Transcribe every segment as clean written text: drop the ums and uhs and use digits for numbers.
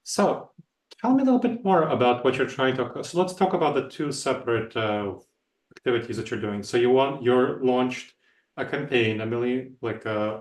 So tell me a little bit more about what you're trying to. So let's talk about the two separate activities that you're doing. So you're launched a campaign, a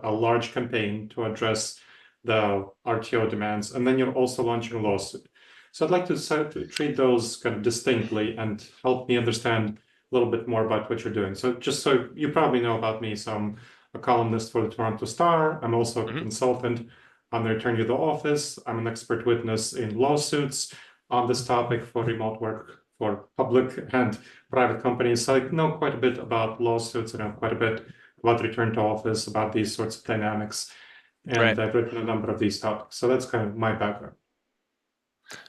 large campaign to address the RTO demands, and then you're also launching a lawsuit. So I'd like to treat those kind of distinctly and help me understand a little bit more about what you're doing. So just so you probably know about me, so I'm a columnist for the Toronto Star. I'm also a hmm consultant on the return to the office. I'm an expert witness in lawsuits on this topic for remote work for public and private companies. So I know quite a bit about lawsuits and I know quite a bit about return to office, about these sorts of dynamics. Right. And I've written a number of these topics. So that's kind of my background.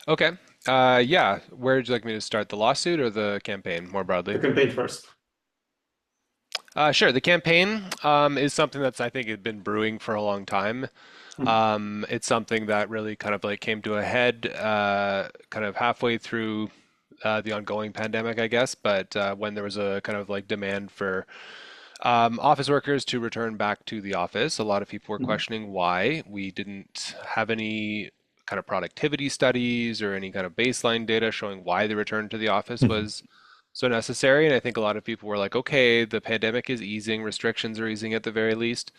Okay. Yeah. Where would you like me to start, the lawsuit or the campaign more The broadly? campaign first. Sure. The campaign is something that's I think had been brewing for a long time. Mm, It's something that really kind of like came to a head kind of halfway through the ongoing pandemic, I guess. But when there was a kind of like demand for office workers to return back to the office, a lot of people were mm, questioning why we didn't have any kind of productivity studies or any kind of baseline data showing why the return to the office mm, was so necessary. And I think a lot of people were like, okay, the pandemic is easing, restrictions are easing at the very least,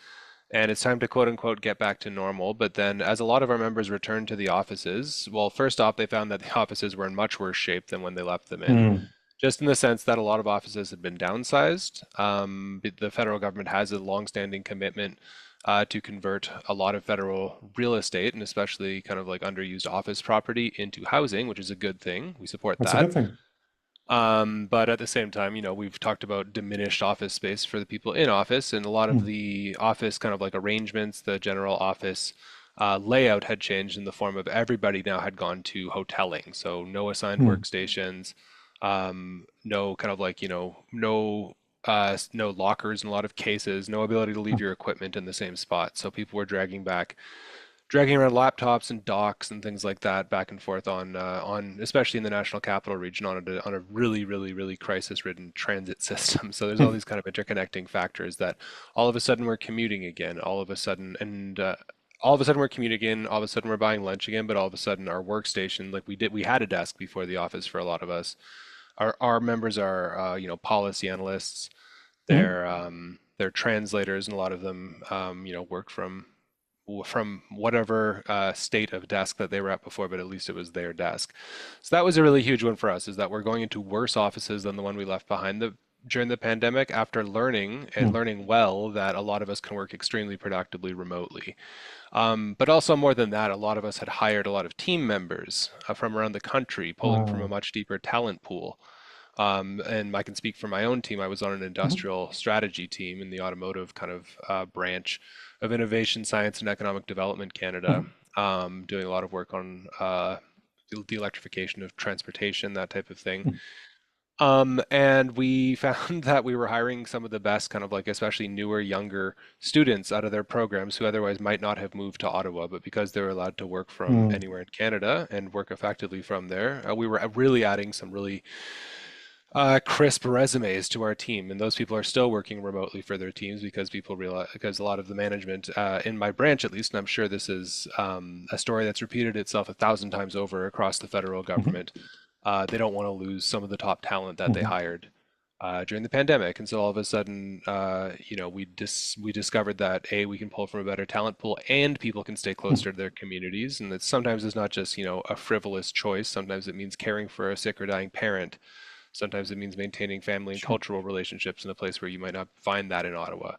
and it's time to quote unquote get back to normal. But then, as a lot of our members returned to the offices, well, first off, they found that the offices were in much worse shape than when they left them in, mm, just in the sense that a lot of offices had been downsized. The federal government has a longstanding commitment to convert a lot of federal real estate and especially kind of like underused office property into housing, which is a good thing. We support that's a that. good thing. But at the same time, we've talked about diminished office space for the people in office, and a lot of Mm, the office kind of like arrangements, the general office layout had changed in the form of everybody now had gone to hoteling. So no assigned mm, workstations, no kind of like, no lockers in a lot of cases, no ability to leave mm, your equipment in the same spot. So people were dragging around laptops and docks and things like that back and forth on especially in the national capital region on a really crisis-ridden transit system. So there's all mm, these kind of interconnecting factors that all of a sudden we're commuting again, all of a sudden we're commuting again, all of a sudden we're buying lunch again, but all of a sudden our workstation, like we had a desk before the office for a lot of us. Our members are policy analysts, mm. they're translators, and a lot of them work from whatever state of desk that they were at before, but at least it was their desk. So that was a really huge one for us, is that we're going into worse offices than the one we left behind during the pandemic after Mm. learning well that a lot of us can work extremely productively remotely. But also more than that, a lot of us had hired a lot of team members from around the country, pulling from a Oh. much deeper talent pool. And I can speak for my own team. I was on an Mhm. industrial strategy team in the automotive kind of branch of Innovation, Science, and Economic Development Canada, Mhm. doing a lot of work on the electrification of transportation, that type of thing. Mhm. And we found that we were hiring some of the best, kind of like especially newer, younger students out of their programs who otherwise might not have moved to Ottawa, but because they were allowed to work from Mm. anywhere in Canada and work effectively from there, we were really adding some really crisp resumes to our team, and those people are still working remotely for their teams because people realize because a lot of the management in my branch, at least, and I'm sure this is a story that's repeated itself 1,000 times over across the federal Mhm. government. They don't want to lose some of the top talent that they Mhm. hired during the pandemic, and so all of a sudden, we discovered that we can pull from a better talent pool, and people can stay Mhm. closer to their communities, and that sometimes it's not just a frivolous choice. Sometimes it means caring for a sick or dying parent. Sometimes it means maintaining family and Sure. cultural relationships in a place where you might not find that in Ottawa.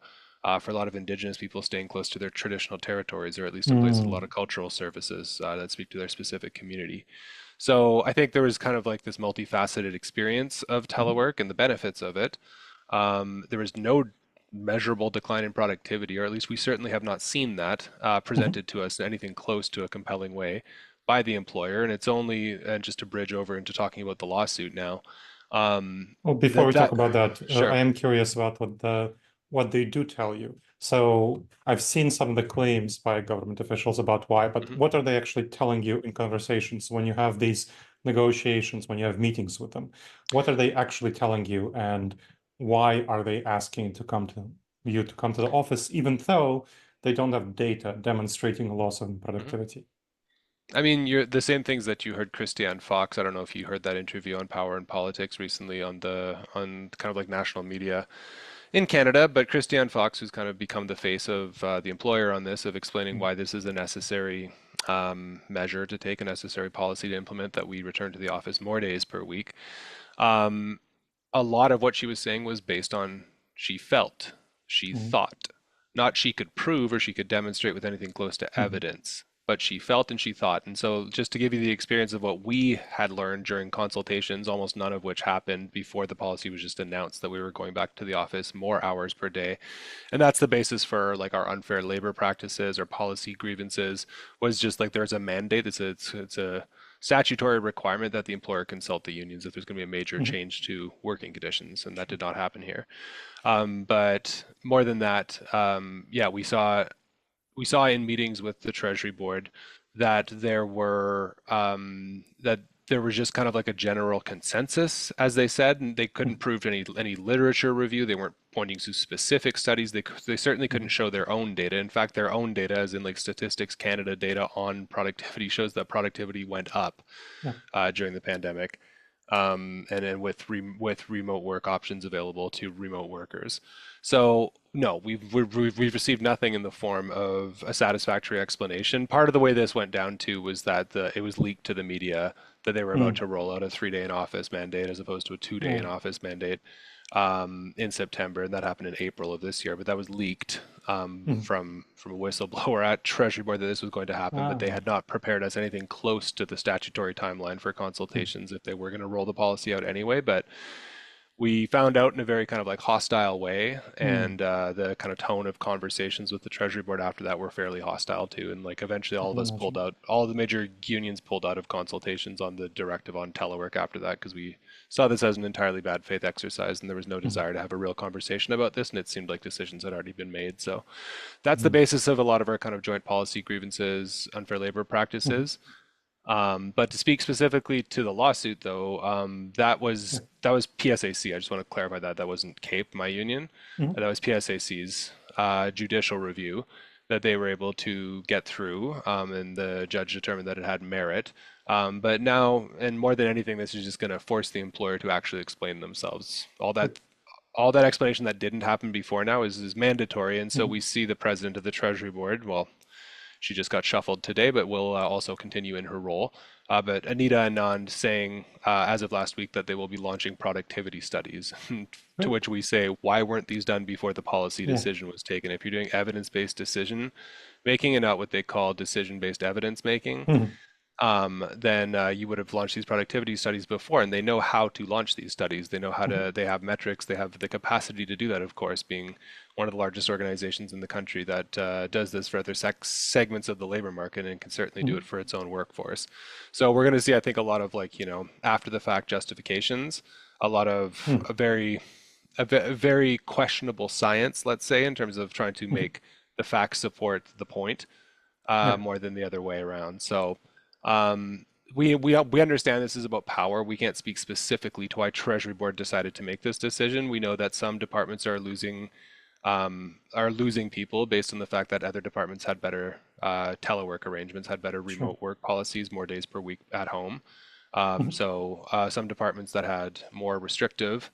For a lot of Indigenous people, staying close to their traditional territories, or at least a place with a lot Mm. of cultural services that speak to their specific community. So I think there was kind of like this multifaceted experience of Mhm. telework and the benefits of it. There was no measurable decline in productivity, or at least we certainly have not seen that Mhm. presented to us in anything close to a compelling way by the employer. And it's only, and just to bridge over into talking about the lawsuit now, Well, before that we talk that about that, I sure. am curious about what they do tell you. So I've seen some of the claims by government officials about why, but Mhm. what are they actually telling you in conversations when you have these negotiations, when you have meetings with them? What are they actually telling you, and why are they asking to come to the office, even though they don't have data demonstrating a loss of Mhm. productivity? I mean, you're the same things that you heard Christiane Fox. I don't know if you heard that interview on Power and Politics recently on kind of like national media in Canada, but Christiane Fox, who's kind of become the face of the employer on this, of explaining Mm, why this is a necessary measure to take, a necessary policy to implement, that we return to the office more days per week. Um, a lot of what she was saying was based on she felt, she mm, thought, not she could prove or she could demonstrate with anything close to mm, evidence, but she felt and she thought. And so, just to give you the experience of what we had learned during consultations, almost none of which happened before the policy was just announced that we were going back to the office more hours per day. And that's the basis for like our unfair labor practices or policy grievances, was just like there's a mandate. It's a statutory requirement that the employer consult the unions if there's going to be a major mm, change to working conditions, and that sure. did not happen here. But more than that, yeah, we saw in meetings with the Treasury Board that there was just kind of like a general consensus, as they said, and they couldn't Mm, prove any literature review. They weren't pointing to specific studies. They certainly couldn't mm, show their own data. In fact, their own data, as in like Statistics Canada data on productivity, shows that productivity went up yeah. during the pandemic, and then with remote work options available to remote workers. So no, we've received nothing in the form of a satisfactory explanation. Part of the way this went down too was that it was leaked to the media that they were about Mm, to roll out a 3 day in office mandate as opposed to a 2 day in oh, office mandate in September, and that happened in April of this year. But that was leaked mm, from a whistleblower at Treasury Board that this was going to happen, but they ah, had not prepared us anything close to the statutory timeline for mm, consultations if they were going to roll the policy out anyway. But we found out in a very kind of like hostile way, mm. and the kind of tone of conversations with the Treasury Board after that were fairly hostile too. And like eventually, I all of can us pulled imagine. out, all of the major unions pulled out of consultations on the directive on telework after that because we saw this as an entirely bad faith exercise, and there was no Mm, desire to have a real conversation about this, and it seemed like decisions had already been made. So that's the mm, basis of a lot of our kind of joint policy grievances, unfair labor mm, practices. But to speak specifically to the lawsuit, though, yeah. that was PSAC. I just want to clarify that that wasn't CAPE, my union. Mm, That was PSAC's judicial review that they were able to get through, and the judge determined that it had merit. But now, and more than anything, this is just going to force the employer to actually explain themselves. sure. All that explanation that didn't happen before now is mandatory, and so Mm, we see the president of the Treasury Board. Well, she just got shuffled today, but will also continue in her role. But Anita Anand saying, as of last week, that they will be launching productivity studies, to great. which we say, why weren't these done before the policy Yeah. decision was taken? If you're doing evidence-based decision making and not what they call decision-based evidence making, Mm, then you would have launched these productivity studies before, and they know how to launch these studies. They know how mm, to, they have metrics, they have the capacity to do that, of course, being one of the largest organizations in the country that does this for other segments of the labor market and can certainly do mm, it for its own workforce. So we're going to see, I think, a lot of like, after the fact justifications, a lot of mm, a very questionable science, let's say, in terms of trying to mm, make the facts support the point yeah. more than the other way around. So um, we understand this is about power. We can't speak specifically to why Treasury Board decided to make this decision. We know that some departments are losing people based on the fact that other departments had better telework arrangements, had better Sure. remote work policies, more days per week at home. Mm, So some departments that had more restrictive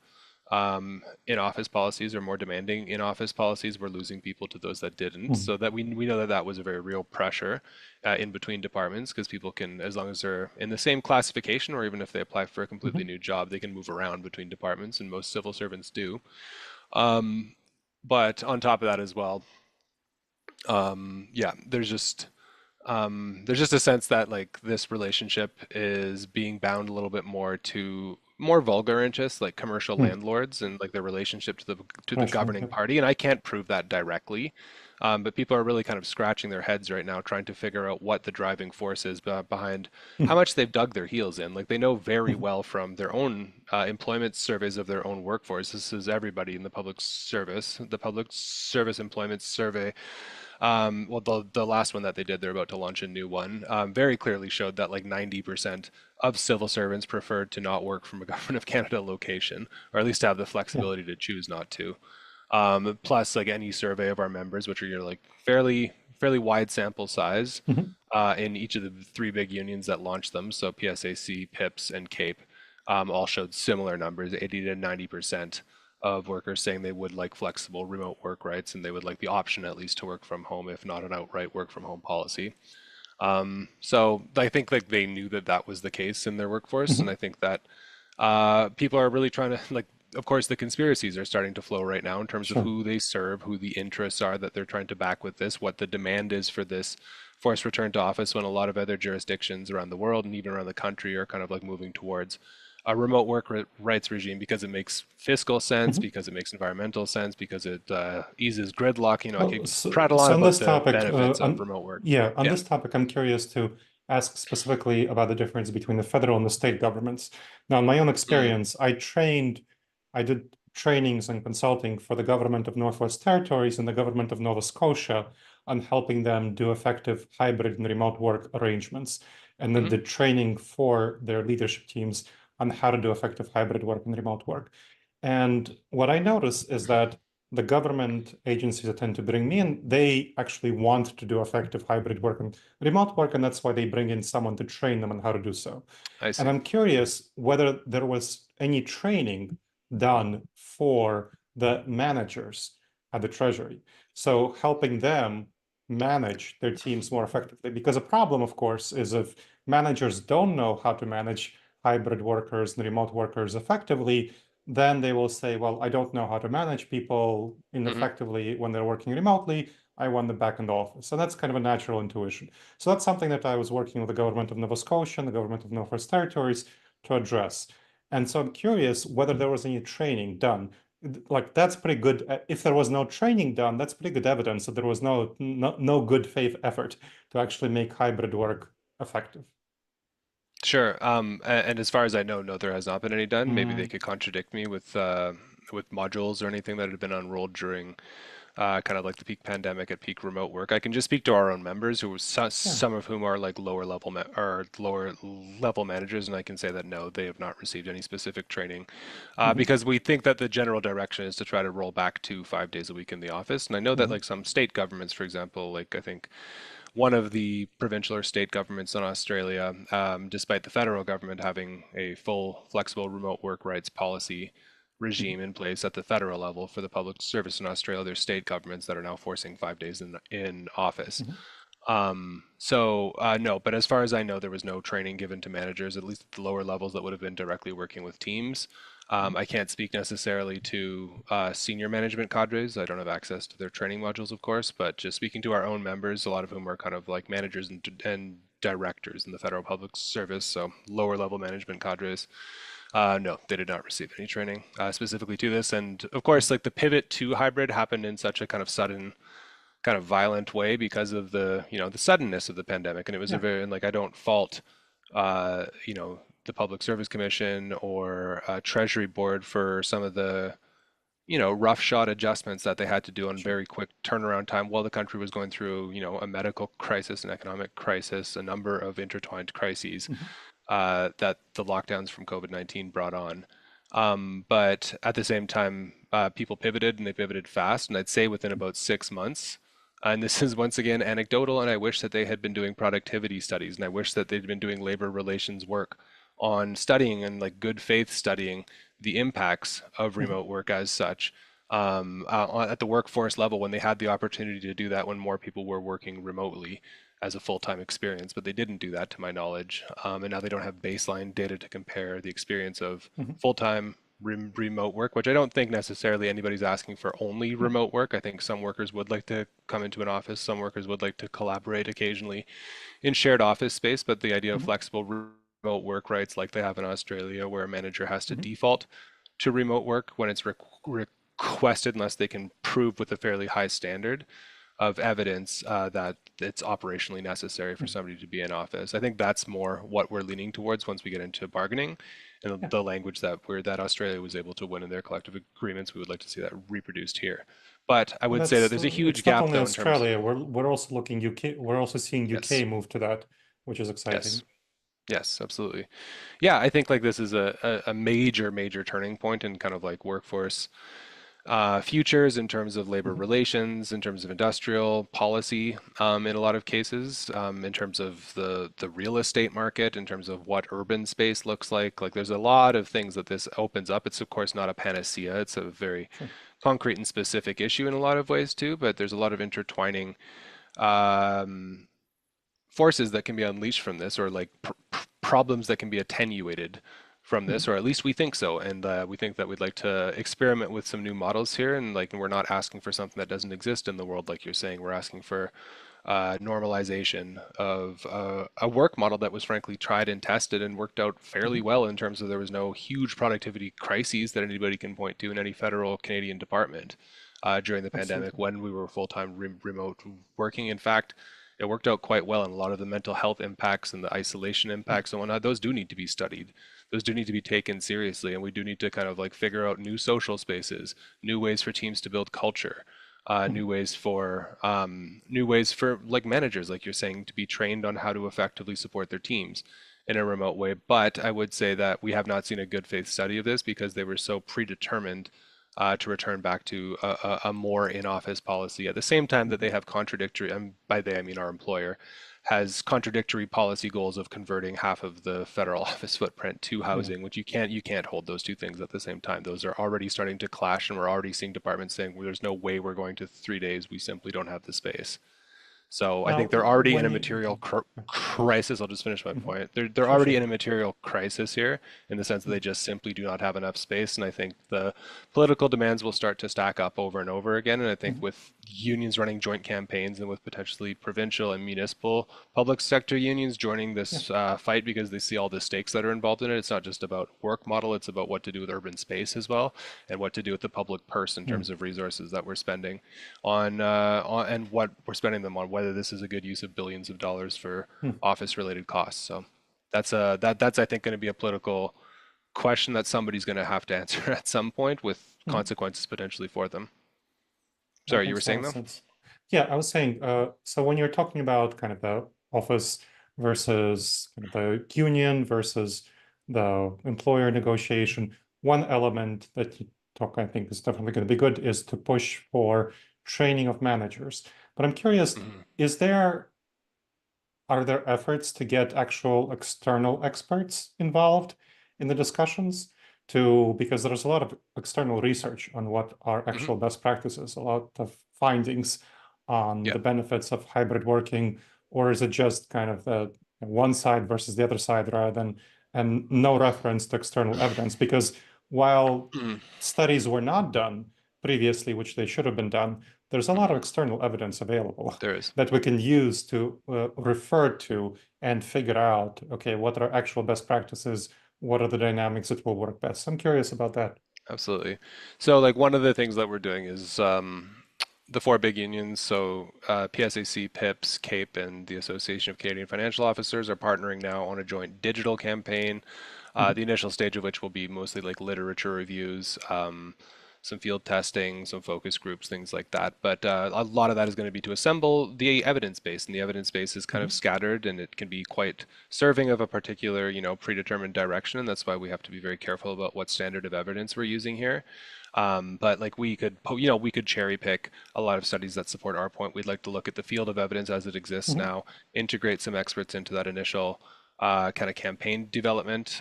in-office policies or more demanding in-office policies were losing people to those that didn't. mm, So that we know that that was a very real pressure in between departments because people can, as long as they're in the same classification or even if they apply for a completely mhm, new job, they can move around between departments, and most civil servants do. Um, but on top of that as well, yeah, there's just a sense that like this relationship is being bound a little bit more to more vulgar interests like commercial mm, landlords and like their relationship to the commercial. governing Yeah. party. And I can't prove that directly, but people are really kind of scratching their heads right now trying to figure out what the driving force is behind how Mm, much they've dug their heels in. Like they know very mhm, well from their own employment surveys of their own workforce. This is everybody in the public service employment survey, well, the last one that they did, they're about to launch a new one, very clearly showed that like 90% of civil servants preferred to not work from a Government of Canada location, or at least have the yeah. flexibility to choose not to. Plus, like any survey of our members, which are like fairly wide sample size Mhm. in each of the three big unions that launched them. So PSAC, PIPS, and CAPE all showed similar numbers, 80 to 90% of workers saying they would like flexible remote work rights and they would like the option at least to work from home, if not an outright work from home policy. So I think like they knew that that was the case in their workforce, and I Mhm. think that people are really trying to like. Of course, the conspiracies are starting to flow right now in terms of Sure. who they serve, who the interests are that they're trying to back with this, what the demand is for this forced return to office when a lot of other jurisdictions around the world and even around the country are kind of like moving towards a remote work rights regime because it makes fiscal sense, Mhm. because it makes environmental sense, because it eases gridlock. You know, I Well, could so, prattle on so on about this the topic, benefits of remote work. yeah, on Yeah. this topic, I'm curious to ask specifically about the difference between the federal and the state governments. Now, in my own Mm, experience, I did trainings and consulting for the government of Northwest Territories and the government of Nova Scotia on helping them do effective hybrid and remote work arrangements, and then hmm did training for their leadership teams on how to do effective hybrid work and remote work. And what I notice is that the government agencies that tend to bring me in, they actually want to do effective hybrid work and remote work, and that's why they bring in someone to train them on how to do so. I And see. I'm curious whether there was any training done for the managers at the Treasury. So helping them manage their teams more effectively. Because a problem, of course, is if managers don't know how to manage hybrid workers and remote workers effectively, then they will say, well, I don't know how to manage people hmm effectively when they're working remotely. I want them back in the office. So that's kind of a natural intuition. So that's something that I was working with the government of Nova Scotia and the government of Northwest Territories to address. And so I'm curious whether there was any training done. Like that's pretty good. If there was no training done, that's pretty good evidence that there was no good faith effort to actually make hybrid work effective. Sure. And as far as I know, no, there has not been any done. Maybe they Mm, could contradict me with modules or anything that had been unrolled during kind of like the peak pandemic at peak remote work. I can just speak to our own members, who yeah. some of whom are like lower level or lower level managers, and I can say that no, they have not received any specific training Hmm. because we think that the general direction is to try to roll back to 5 days a week in the office. And I know that Hmm. like some state governments, for example, like I think one of the provincial or state governments in Australia, despite the federal government having a full flexible remote work rights policy regime in place at the federal level for the public service in Australia, there's state governments that are now forcing 5 days in office. Hmm. No, but as far as I know, there was no training given to managers, at least at the lower levels that would have been directly working with teams. I can't speak necessarily to senior management cadres. I don't have access to their training modules, of course, but just speaking to our own members, a lot of whom are kind of like managers and directors in the federal public service, so lower level management cadres. No, they did not receive any training specifically to this. And of course, like the pivot to hybrid happened in such a kind of sudden kind of violent way because of the the suddenness of the pandemic, and it was a Yeah. very, and like I don't fault the Public Service Commission or Treasury Board for some of the roughshod adjustments that they had to do on Sure. very quick turnaround time while the country was going through a medical crisis, an economic crisis, a number of intertwined crises Hmm. that the lockdowns from COVID-19 brought on. But at the same time, people pivoted and they pivoted fast. And I'd say within about 6 months, and this is once again anecdotal, and I wish that they had been doing productivity studies, and I wish that they'd been doing labor relations work on studying and like good faith studying the impacts of Hmm. remote work as such at the workforce level when they had the opportunity to do that when more people were working remotely as a full-time experience, but they didn't do that to my knowledge. And now they don't have baseline data to compare the experience of Hmm. full-time remote work, which I don't think necessarily anybody's asking for only Yeah. remote work. I think some workers would like to come into an office, some workers would like to collaborate occasionally in shared office space, but the idea of Hmm. flexible remote work rights like they have in Australia, where a manager has to Hmm. default to remote work when it's requested, unless they can prove with a fairly high standard of evidence that it's operationally necessary for somebody to be in office. I think that's more what we're leaning towards once we get into bargaining and Yeah. the language that Australia was able to win in their collective agreements. We would like to see that reproduced here. But I And would say that that's there's a huge it's not gap only though in terms. Australia. We're also looking UK. We're also seeing Yes, UK move to that, which is exciting. yes, yes, absolutely. Yeah, I think like this is a major turning point in kind of like workforce futures, in terms of labor Mhm. relations, in terms of industrial policy, in a lot of cases, in terms of the real estate market, in terms of what urban space looks like. Like there's a lot of things that this opens up. It's of course not a panacea. It's a very Sure. concrete and specific issue in a lot of ways too, but there's a lot of intertwining um, forces that can be unleashed from this, or like problems that can be attenuated from this, Mhm. or at least we think so. And we think that we'd like to experiment with some new models here. And like, we're not asking for something that doesn't exist in the world, like you're saying. We're asking for normalization of a work model that was frankly tried and tested and worked out fairly Mhm. well in terms of there was no huge productivity crises that anybody can point to in any federal Canadian department during the pandemic Absolutely. when we were full-time remote working. In fact, it worked out quite well, and a lot of the mental health impacts and the isolation Mhm. impacts and whatnot, those do need to be studied. Those do need to be taken seriously, and we do need to kind of like figure out new social spaces, new ways for teams to build culture, Mhm. new ways for like managers, like you're saying, to be trained on how to effectively support their teams in a remote way. But I would say that we have not seen a good faith study of this because they were so predetermined to return back to a more in-office policy at the same time that Mhm. they have contradictory, and by they I mean our employer, has contradictory policy goals of converting half of the federal office footprint to Yeah. housing, which you can't hold those two things at the same time. Those are already starting to clash, and we're already seeing departments saying, well, there's no way we're going to 3 days. We simply don't have the space. So I Now, think they're already in when a you material go ahead. crisis. I'll just finish my Mhm. point. They're Sure, already sure. in a material crisis here in the sense that they Mhm. just simply do not have enough space. And I think the political demands will start to stack up over and over again. And I think Mhm. with unions running joint campaigns and with potentially provincial and municipal public sector unions joining Yeah. this fight because they see all the stakes that are involved in it, it's not just about work model, it's about what to do with urban space as well and what to do with the public purse in Mm. terms of resources that we're spending on and what we're spending them on, whether this is a good use of billions of dollars for Mm. office related costs. So that's I think going to be a political question that somebody's going to have to answer at some point with Mhm. consequences potentially for them. That Sorry, you were makes a lot saying of though? sense. Yeah, I was saying, so when you're talking about kind of the office versus kind of the union versus the employer negotiation, one element that you talk, I think, is definitely going to be good is to push for training of managers. But I'm curious, Mhm. is there are there efforts to get actual external experts involved in the discussions to, because there's a lot of external research on what are Mhm. actual best practices, a lot of findings on Yeah. the benefits of hybrid working, or is it just kind of the one side versus the other side rather than, and no reference to external evidence? Because while Mhm. studies were not done previously, which they should have been done, there's a lot of Mhm. external evidence available There is. that we can use to refer to and figure out, okay, what are actual best practices? What are the dynamics that will work best? I'm curious about that. Absolutely. So, like, one of the things that we're doing is the four big unions, so PSAC, PIPS, CAPE, and the Association of Canadian Financial Officers are partnering now on a joint digital campaign, Mhm. the initial stage of which will be mostly like literature reviews, some field testing, some focus groups, things like that. But a lot of that is going to be to assemble the evidence base, and the evidence base is kind of Mhm. scattered, and it can be quite serving of a particular, predetermined direction, and that's why we have to be very careful about what standard of evidence we're using here. But like we could cherry pick a lot of studies that support our point. We'd like to look at the field of evidence as it exists Mhm. now, integrate some experts into that initial kind of campaign development.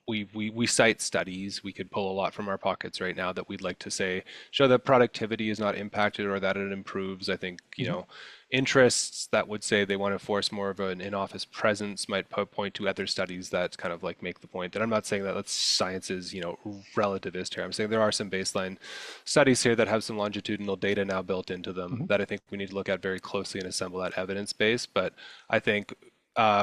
We cite studies. We could pull a lot from our pockets right now that we'd like to say show that productivity is not impacted or that it improves. I think, Mhm. interests that would say they want to force more of an in-office presence might point to other studies that kind of like make the point. And I'm not saying that science is, relativist here. I'm saying there are some baseline studies here that have some longitudinal data now built into them Mhm. that I think we need to look at very closely and assemble that evidence base. But I think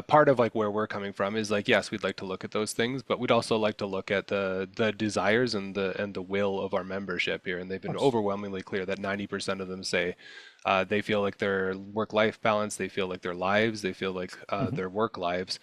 part of like where we're coming from is like, yes, we'd like to look at those things, but we'd also like to look at the desires and the will of our membership here. And they've Of been course. overwhelmingly clear that 90% of them say they feel like their work-life balance, they feel like their lives, they feel like Mhm. their work lives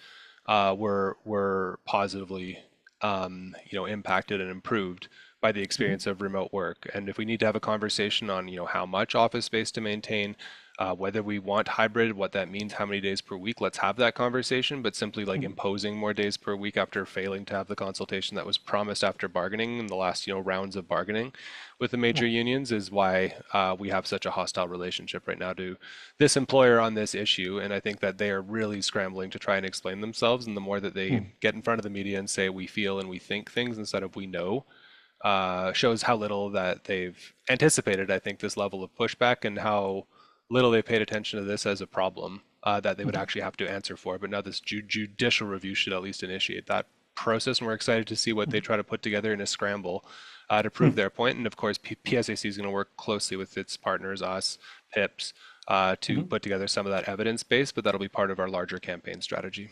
were positively impacted and improved by the Mhm. experience of remote work. And if we need to have a conversation on how much office space to maintain, Whether we want hybrid, what that means, how many days per week, let's have that conversation. But simply like Mhm. imposing more days per week after failing to have the consultation that was promised after bargaining in the last, rounds of bargaining with the Yeah. major unions is why we have such a hostile relationship right now to this employer on this issue. And I think that they are really scrambling to try and explain themselves. And the more that they Mm. get in front of the media and say we feel and we think things instead of we know, shows how little that they've anticipated, I think, this level of pushback and how little they paid attention to this as a problem that they would Mhm. actually have to answer for. But now this judicial review should at least initiate that process, and we're excited to see what they Mhm. try to put together in a scramble to prove Mm. their point. And of course, PSAC is going to work closely with its partners, us, PIPs, to Mhm. put together some of that evidence base, but that'll be part of our larger campaign strategy.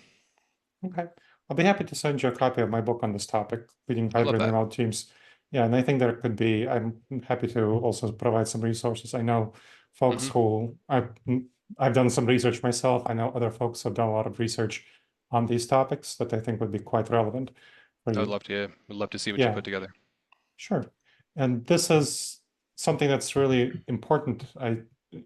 Okay. I'll be happy to send you a copy of my book on this topic, Leading I'd love Hybrid that. Remote Teams. Yeah, and I think there could be, I'm happy to also provide some resources. I know folks Hmm. who I've done some research myself. I know other folks have done a lot of research on these topics that I think would be quite relevant for I would you. love to. Would love to see what you Yeah. put together. Sure. And this is something that's really important.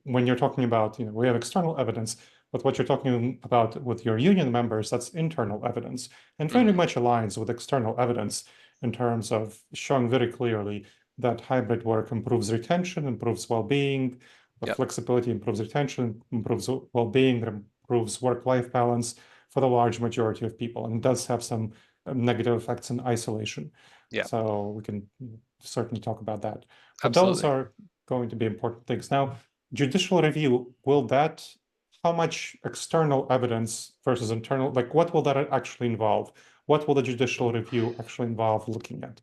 When you're talking about, we have external evidence, but what you're talking about with your union members, that's internal evidence, and very Hmm. much aligns with external evidence in terms of showing very clearly that hybrid work improves retention, improves well-being, the Yep. flexibility improves retention, improves well-being, improves work-life balance for the large majority of people, and does have some negative effects in isolation. Yeah. So we can certainly talk about that. But those Absolutely. are going to be important things. Now, judicial review, how much external evidence versus internal, like what will that actually involve? What will the judicial review actually involve looking at?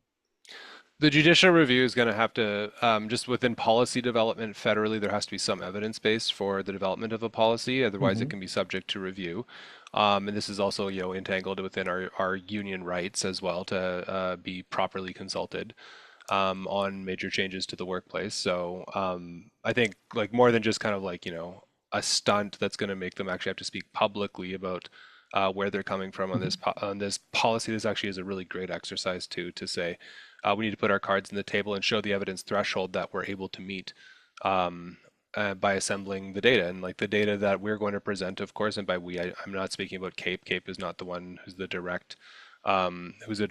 The judicial review is going to have to, just within policy development federally, there has to be some evidence base for the development of a policy. Otherwise, it Hmm. can be subject to review. And this is also, entangled within our union rights as well to be properly consulted on major changes to the workplace. So I think like more than just kind of like, a stunt that's going to make them actually have to speak publicly about where they're coming from on Hmm. on this policy. This actually is a really great exercise too to say we need to put our cards on the table and show the evidence threshold that we're able to meet by assembling the data. And like the data that we're going to present, of course, and by we, I'm not speaking about Cape. Cape is not the one who's the direct, who's a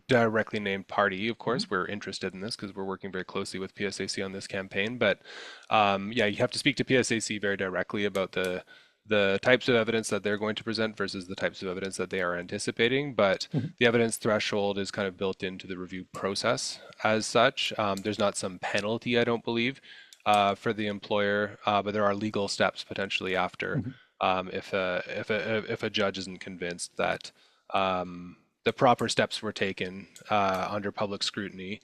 directly named party. Of Hmm. course, we're interested in this because we're working very closely with PSAC on this campaign. But yeah, you have to speak to PSAC very directly about the types of evidence that they're going to present versus the types of evidence that they are anticipating. But Hmm. the evidence threshold is kind of built into the review process as such. There's not some penalty, I don't believe, for the employer, but there are legal steps potentially after Hmm. if a judge isn't convinced that the proper steps were taken under public scrutiny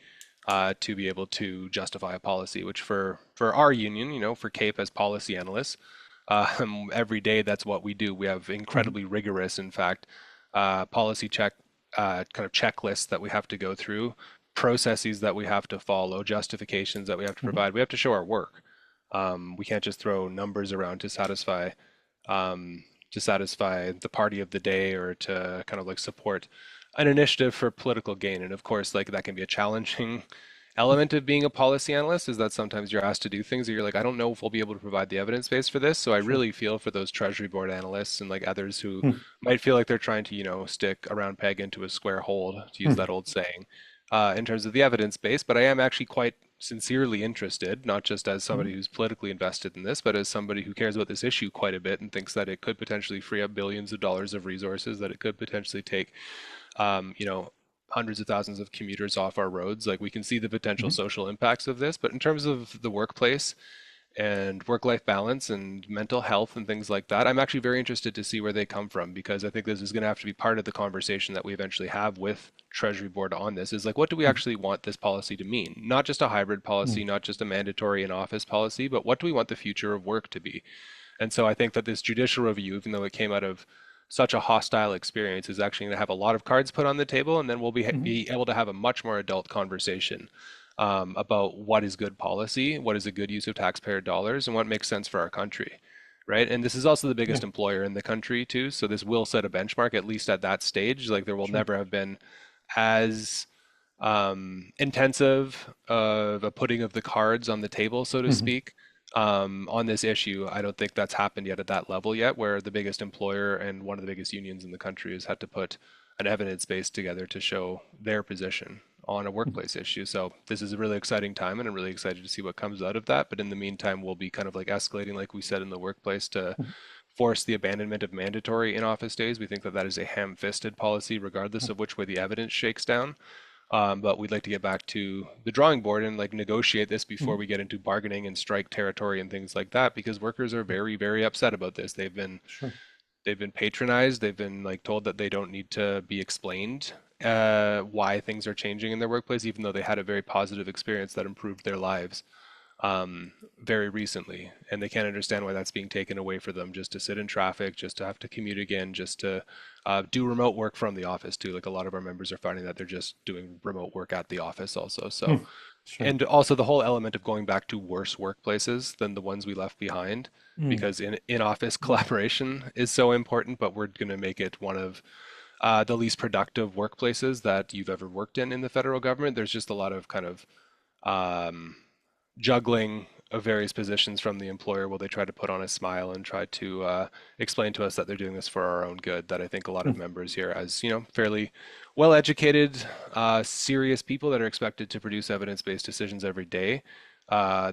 to be able to justify a policy. Which for our union, for CAPE as policy analysts, every day that's what we do. We have Hmm. incredibly rigorous, in fact, policy kind of checklists that we have to go through, processes that we have to follow, justifications that we have to Hmm. provide. We have to show our work. We can't just throw numbers around to satisfy the party of the day or to kind of like support an initiative for political gain. And of course, like that can be a challenging element of being a policy analyst is that sometimes you're asked to do things that you're like, I don't know if we'll be able to provide the evidence base for this. So I Sure. really feel for those Treasury Board analysts and like others who Hmm. might feel like they're trying to, stick a round peg into a square hole, to use that Hmm. old saying, in terms of the evidence base. But I am actually quite sincerely interested, not just as somebody Hmm. who's politically invested in this, but as somebody who cares about this issue quite a bit and thinks that it could potentially free up billions of dollars of resources, that it could potentially take um, you know, hundreds of thousands of commuters off our roads. Like we can see the potential Hmm. social impacts of this, but in terms of the workplace and work-life balance and mental health and things like that, I'm actually very interested to see where they come from because I think this is going to have to be part of the conversation that we eventually have with Treasury Board on this is like, what do we actually want this policy to mean? Not just a hybrid Hmm. policy, not just a mandatory in-office policy, but what do we want the future of work to be? And so I think that this judicial review, even though it came out of such a hostile experience, is actually going to have a lot of cards put on the table, and then we'll Hmm. be able to have a much more adult conversation about what is good policy, what is a good use of taxpayer dollars, and what makes sense for our country, right? And this is also the biggest Yeah. employer in the country too, so this will set a benchmark at least at that stage. Like there will Sure. never have been as intensive of a putting of the cards on the table, so to Hmm. speak, on this issue. I don't think that's happened yet at that level yet, where the biggest employer and one of the biggest unions in the country has had to put an evidence base together to show their position on a workplace issue. So this is a really exciting time, and I'm really excited to see what comes out of that. But in the meantime, we'll be kind of like escalating, like we said, in the workplace to force the abandonment of mandatory in-office days. We think that that is a ham-fisted policy, regardless of which way the evidence shakes down. But we'd like to get back to the drawing board and like negotiate this before we get into bargaining and strike territory and things like that, because workers are very, very upset about this. Sure. They've been patronized. They've been like told that they don't need to be explained why things are changing in their workplace, even though they had a very positive experience that improved their lives very recently, and they can't understand why that's being taken away for them just to sit in traffic, just to have to commute again, just to do remote work from the office too. Like a lot of our members are finding that they're just doing remote work at the office also. So, Hmm. Sure. and also the whole element of going back to worse workplaces than the ones we left behind, Mm. because in office collaboration is so important, but we're going to make it one of the least productive workplaces that you've ever worked in the federal government. There's just a lot of kind of um, juggling of various positions from the employer while they try to put on a smile and try to explain to us that they're doing this for our own good. That I think a lot of Mm. members here, as you know, fairly well-educated, serious people that are expected to produce evidence-based decisions every day.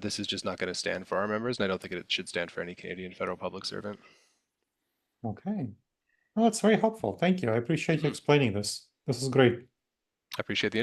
This is just not going to stand for our members, and I don't think it should stand for any Canadian federal public servant. Okay. Well, that's very helpful. Thank you. I appreciate you explaining this. This is great. I appreciate the